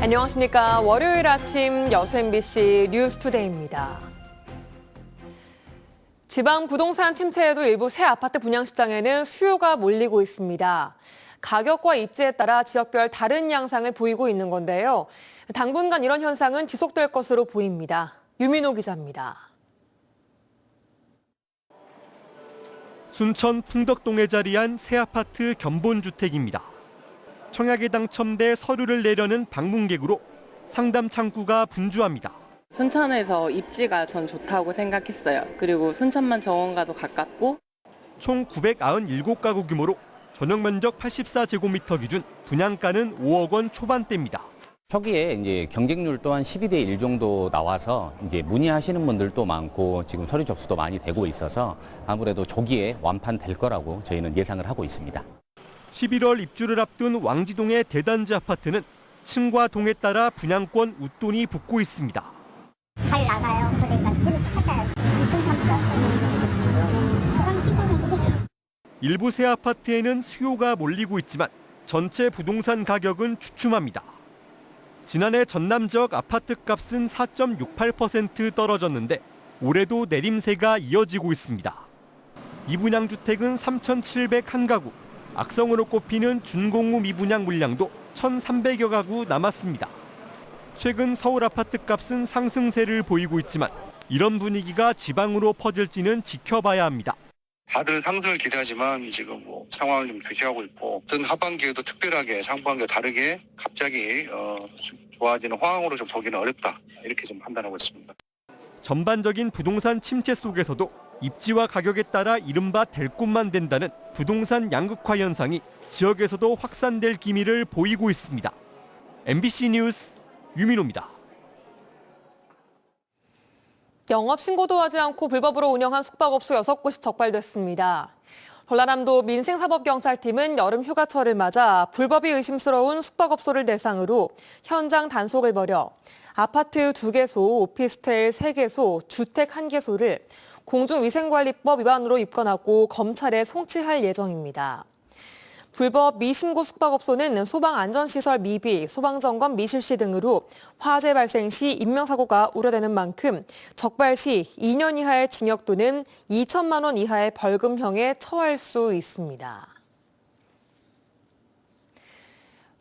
안녕하십니까. 월요일 아침 여수 MBC 뉴스투데이입니다. 지방 부동산 침체에도 일부 새 아파트 분양 시장에는 수요가 몰리고 있습니다. 가격과 입지에 따라 지역별 다른 양상을 보이고 있는 건데요. 당분간 이런 현상은 지속될 것으로 보입니다. 유민호 기자입니다. 순천 풍덕동에 자리한 새 아파트 견본주택입니다. 청약에 당첨돼 서류를 내려는 방문객으로 상담 창구가 분주합니다. 순천에서 입지가 전 좋다고 생각했어요. 그리고 순천만 정원가도 가깝고 총 997가구 규모로 전용 면적 84제곱미터 기준 분양가는 5억 원 초반대입니다. 초기에 이제 경쟁률 또한 12대 1 정도 나와서 이제 문의하시는 분들도 많고 지금 서류 접수도 많이 되고 있어서 아무래도 조기에 완판될 거라고 저희는 예상을 하고 있습니다. 11월 입주를 앞둔 왕지동의 대단지 아파트는 층과 동에 따라 분양권 웃돈이 붙고 있습니다. 잘 나가요. 그러니까 계속 찾아요. 2.3조. 지방 시간은 그래도. 일부 새 아파트에는 수요가 몰리고 있지만 전체 부동산 가격은 주춤합니다. 지난해 전남 지역 아파트 값은 4.68% 떨어졌는데 올해도 내림세가 이어지고 있습니다. 미분양 주택은 3,701가구, 악성으로 꼽히는 준공후 미분양 물량도 1,300여 가구 남았습니다. 최근 서울 아파트 값은 상승세를 보이고 있지만 이런 분위기가 지방으로 퍼질지는 지켜봐야 합니다. 다들 상승을 기대하지만 지금 상황을 좀 주시하고 있고 어떤 하반기에도 특별하게 상반기와 다르게 갑자기 좋아지는 상황으로 좀 보기는 어렵다. 이렇게 좀 판단하고 있습니다. 전반적인 부동산 침체 속에서도 입지와 가격에 따라 이른바 될 곳만 된다는 부동산 양극화 현상이 지역에서도 확산될 기미를 보이고 있습니다. MBC 뉴스 유민호입니다. 영업 신고도 하지 않고 불법으로 운영한 숙박업소 6곳이 적발됐습니다. 전라남도 민생사법경찰팀은 여름 휴가철을 맞아 불법이 의심스러운 숙박업소를 대상으로 현장 단속을 벌여 아파트 2개소, 오피스텔 3개소, 주택 1개소를 공중위생관리법 위반으로 입건하고 검찰에 송치할 예정입니다. 불법 미신고 숙박업소는 소방안전시설 미비, 소방점검 미실시 등으로 화재 발생 시 인명사고가 우려되는 만큼 적발 시 2년 이하의 징역 또는 2천만 원 이하의 벌금형에 처할 수 있습니다.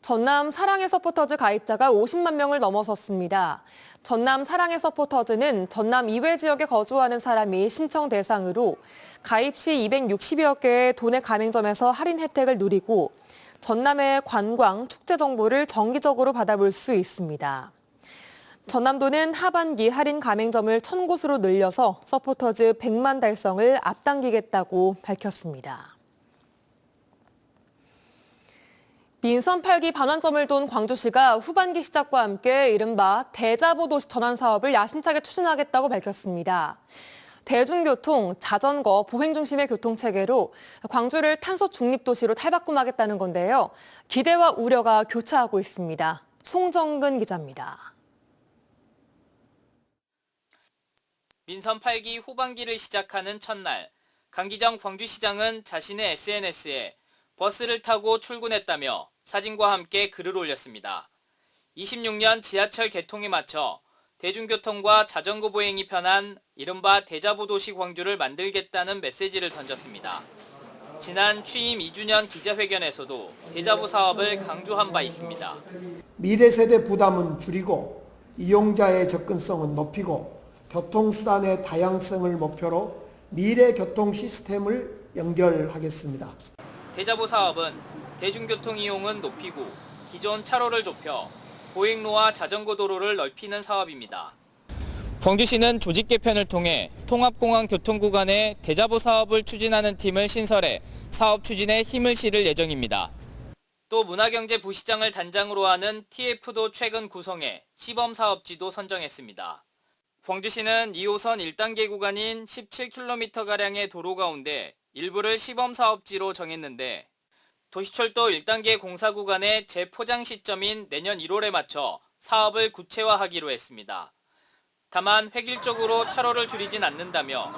전남 사랑의 서포터즈 가입자가 50만 명을 넘어섰습니다. 전남 사랑의 서포터즈는 전남 이외 지역에 거주하는 사람이 신청 대상으로 가입 시 260여 개의 도내 가맹점에서 할인 혜택을 누리고 전남의 관광, 축제 정보를 정기적으로 받아볼 수 있습니다. 전남도는 하반기 할인 가맹점을 1,000곳으로 늘려서 서포터즈 100만 달성을 앞당기겠다고 밝혔습니다. 민선 8기 반환점을 돈 광주시가 후반기 시작과 함께 이른바 대자보 도시 전환 사업을 야심차게 추진하겠다고 밝혔습니다. 대중교통, 자전거, 보행 중심의 교통체계로 광주를 탄소 중립 도시로 탈바꿈하겠다는 건데요. 기대와 우려가 교차하고 있습니다. 송정근 기자입니다. 민선 8기 후반기를 시작하는 첫날, 강기정 광주시장은 자신의 SNS에 버스를 타고 출근했다며 사진과 함께 글을 올렸습니다. 26년 지하철 개통에 맞춰 대중교통과 자전거 보행이 편한 이른바 대자보 도시 광주를 만들겠다는 메시지를 던졌습니다. 지난 취임 2주년 기자회견에서도 대자보 사업을 강조한 바 있습니다. 미래 세대 부담은 줄이고 이용자의 접근성은 높이고 교통수단의 다양성을 목표로 미래 교통 시스템을 연결하겠습니다. 대자보 사업은 대중교통 이용은 높이고 기존 차로를 좁혀 보행로와 자전거 도로를 넓히는 사업입니다. 광주시는 조직 개편을 통해 통합공항 교통구간에 대자보 사업을 추진하는 팀을 신설해 사업 추진에 힘을 실을 예정입니다. 또 문화경제부시장을 단장으로 하는 TF도 최근 구성해 시범사업지도 선정했습니다. 광주시는 2호선 1단계 구간인 17km가량의 도로 가운데 일부를 시범사업지로 정했는데 도시철도 1단계 공사 구간의 재포장 시점인 내년 1월에 맞춰 사업을 구체화하기로 했습니다. 다만 획일적으로 차로를 줄이진 않는다며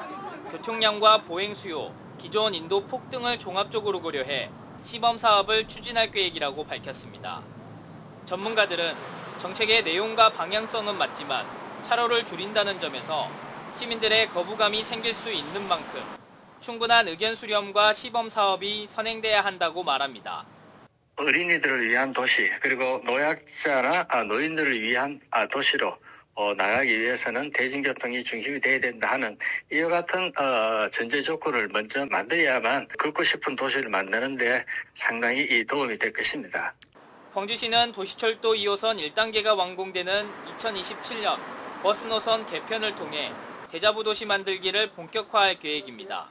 교통량과 보행 수요, 기존 인도 폭등을 종합적으로 고려해 시범 사업을 추진할 계획이라고 밝혔습니다. 전문가들은 정책의 내용과 방향성은 맞지만 차로를 줄인다는 점에서 시민들의 거부감이 생길 수 있는 만큼 충분한 의견 수렴과 시범 사업이 선행돼야 한다고 말합니다. 어린이들을 위한 도시 그리고 노약자나 노인들을 위한 도시로 나가기 위해서는 대중교통이 중심이 돼야 된다 하는 이와 같은 전제 조건을 먼저 만들어야만 걷고 싶은 도시를 만드는 데 상당히 도움이 될 것입니다. 광주시는 도시철도 2호선 1단계가 완공되는 2027년 버스 노선 개편을 통해 대자부 도시 만들기를 본격화할 계획입니다.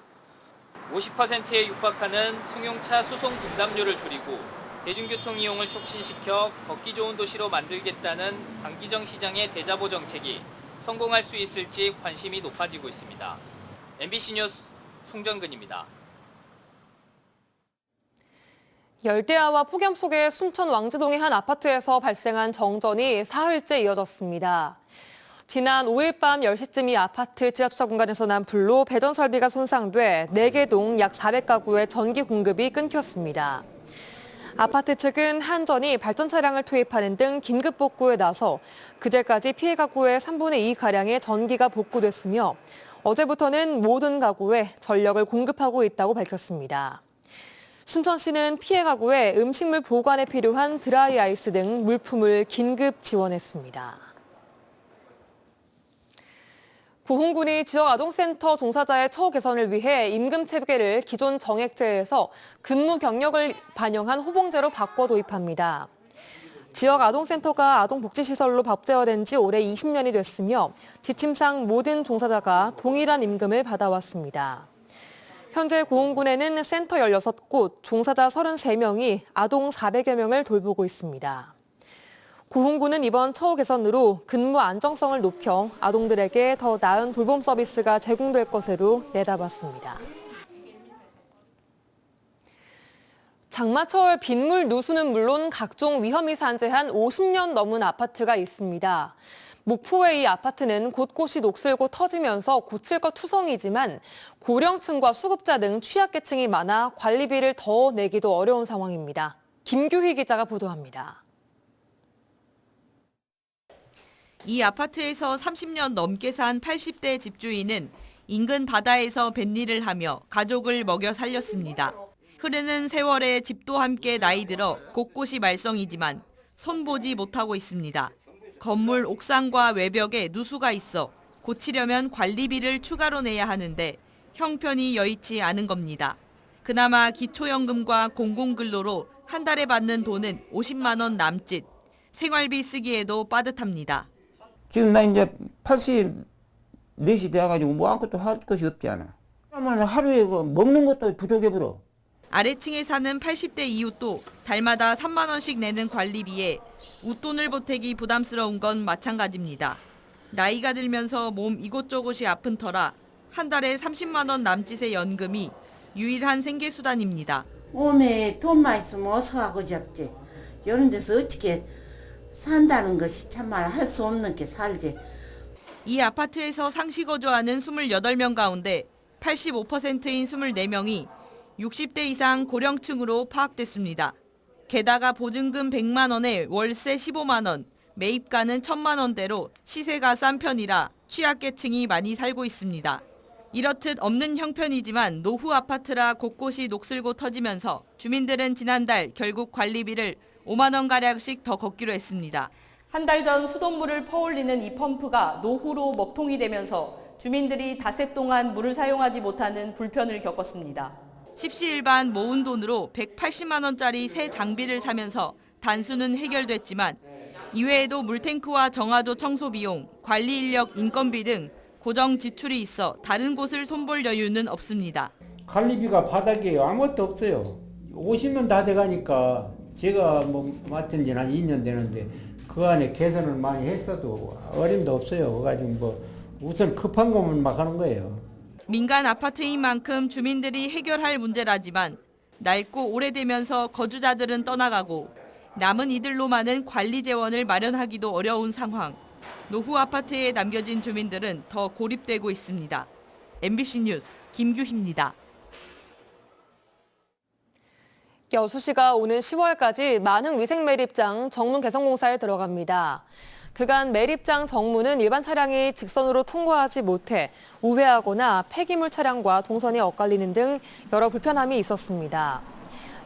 50%에 육박하는 승용차 수송 분담료를 줄이고 대중교통 이용을 촉진시켜 걷기 좋은 도시로 만들겠다는 강기정 시장의 대자보 정책이 성공할 수 있을지 관심이 높아지고 있습니다. MBC 뉴스 송정근입니다. 열대야와 폭염 속에 순천 왕지동의 한 아파트에서 발생한 정전이 사흘째 이어졌습니다. 지난 5일 밤 10시쯤 이 아파트 지하주차 공간에서 난 불로 배전 설비가 손상돼 4개 동 약 400가구의 전기 공급이 끊겼습니다. 아파트 측은 한전이 발전 차량을 투입하는 등 긴급 복구에 나서 그제까지 피해 가구의 3분의 2가량의 전기가 복구됐으며 어제부터는 모든 가구에 전력을 공급하고 있다고 밝혔습니다. 순천시는 피해 가구에 음식물 보관에 필요한 드라이 아이스 등 물품을 긴급 지원했습니다. 고흥군이 지역 아동센터 종사자의 처우 개선을 위해 임금 체계를 기존 정액제에서 근무 경력을 반영한 호봉제로 바꿔 도입합니다. 지역 아동센터가 아동복지시설로 법제화된 지 올해 20년이 됐으며 지침상 모든 종사자가 동일한 임금을 받아왔습니다. 현재 고흥군에는 센터 16곳, 종사자 33명이 아동 400여 명을 돌보고 있습니다. 고흥군은 이번 처우 개선으로 근무 안정성을 높여 아동들에게 더 나은 돌봄 서비스가 제공될 것으로 내다봤습니다. 장마철 빗물 누수는 물론 각종 위험이 산재한 50년 넘은 아파트가 있습니다. 목포의 이 아파트는 곳곳이 녹슬고 터지면서 고칠 것 투성이지만 고령층과 수급자 등 취약계층이 많아 관리비를 더 내기도 어려운 상황입니다. 김규희 기자가 보도합니다. 이 아파트에서 30년 넘게 산 80대 집주인은 인근 바다에서 뱃일을 하며 가족을 먹여 살렸습니다. 흐르는 세월에 집도 함께 나이 들어 곳곳이 말썽이지만 손보지 못하고 있습니다. 건물 옥상과 외벽에 누수가 있어 고치려면 관리비를 추가로 내야 하는데 형편이 여의치 않은 겁니다. 그나마 기초연금과 공공근로로 한 달에 받는 돈은 50만 원 남짓. 생활비 쓰기에도 빠듯합니다. 지금 나 이제 84시 돼가지고 뭐 아무것도 할 것이 없잖아. 그러면 하루에 먹는 것도 부족해버려. 아래층에 사는 80대 이웃도 달마다 3만 원씩 내는 관리비에 웃돈을 보태기 부담스러운 건 마찬가지입니다. 나이가 들면서 몸 이곳저곳이 아픈 터라 한 달에 30만 원 남짓의 연금이 유일한 생계수단입니다. 몸에 돈만 있으면 어서 하고 잡지. 이런 데서 어떻게 산다는 것이 참말 할 수 없는 게 살지. 이 아파트에서 상시 거주하는 28명 가운데 85%인 24명이 60대 이상 고령층으로 파악됐습니다. 게다가 보증금 100만 원에 월세 15만 원, 매입가는 1,000만 원대로 시세가 싼 편이라 취약계층이 많이 살고 있습니다. 이렇듯 없는 형편이지만 노후 아파트라 곳곳이 녹슬고 터지면서 주민들은 지난달 결국 관리비를 5만 원가량씩 더 걷기로 했습니다. 한 달 전 수돗물을 퍼올리는 이 펌프가 노후로 먹통이 되면서 주민들이 닷새 동안 물을 사용하지 못하는 불편을 겪었습니다. 십시일반 모은 돈으로 180만 원짜리 새 장비를 사면서 단수는 해결됐지만 이외에도 물탱크와 정화조 청소 비용, 관리 인력 인건비 등 고정 지출이 있어 다른 곳을 손볼 여유는 없습니다. 관리비가 바닥이에요. 아무것도 없어요. 50년 다 돼가니까 제가 맡은 지는 한 2년 되는데 그 안에 개선을 많이 했어도 어림도 없어요. 그래가지고 우선 급한 것만 막 하는 거예요. 민간 아파트인 만큼 주민들이 해결할 문제라지만 낡고 오래되면서 거주자들은 떠나가고 남은 이들로만은 관리 재원을 마련하기도 어려운 상황. 노후 아파트에 남겨진 주민들은 더 고립되고 있습니다. MBC 뉴스 김규희입니다. 여수시가 오는 10월까지 많은 위생 매립장 정문 개선 공사에 들어갑니다. 그간 매립장 정문은 일반 차량이 직선으로 통과하지 못해 우회하거나 폐기물 차량과 동선이 엇갈리는 등 여러 불편함이 있었습니다.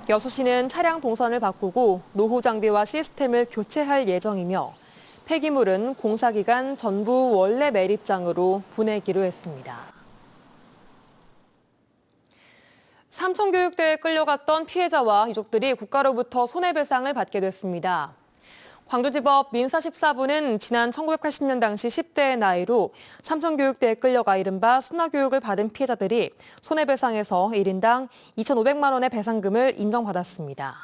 여수시는 차량 동선을 바꾸고 노후 장비와 시스템을 교체할 예정이며 폐기물은 공사 기간 전부 원래 매립장으로 보내기로 했습니다. 삼천교육대에 끌려갔던 피해자와 유족들이 국가로부터 손해배상을 받게 됐습니다. 광주지법 민사 14부는 지난 1980년 당시 10대의 나이로 삼천교육대에 끌려가 이른바 순화교육을 받은 피해자들이 손해배상에서 1인당 2,500만 원의 배상금을 인정받았습니다.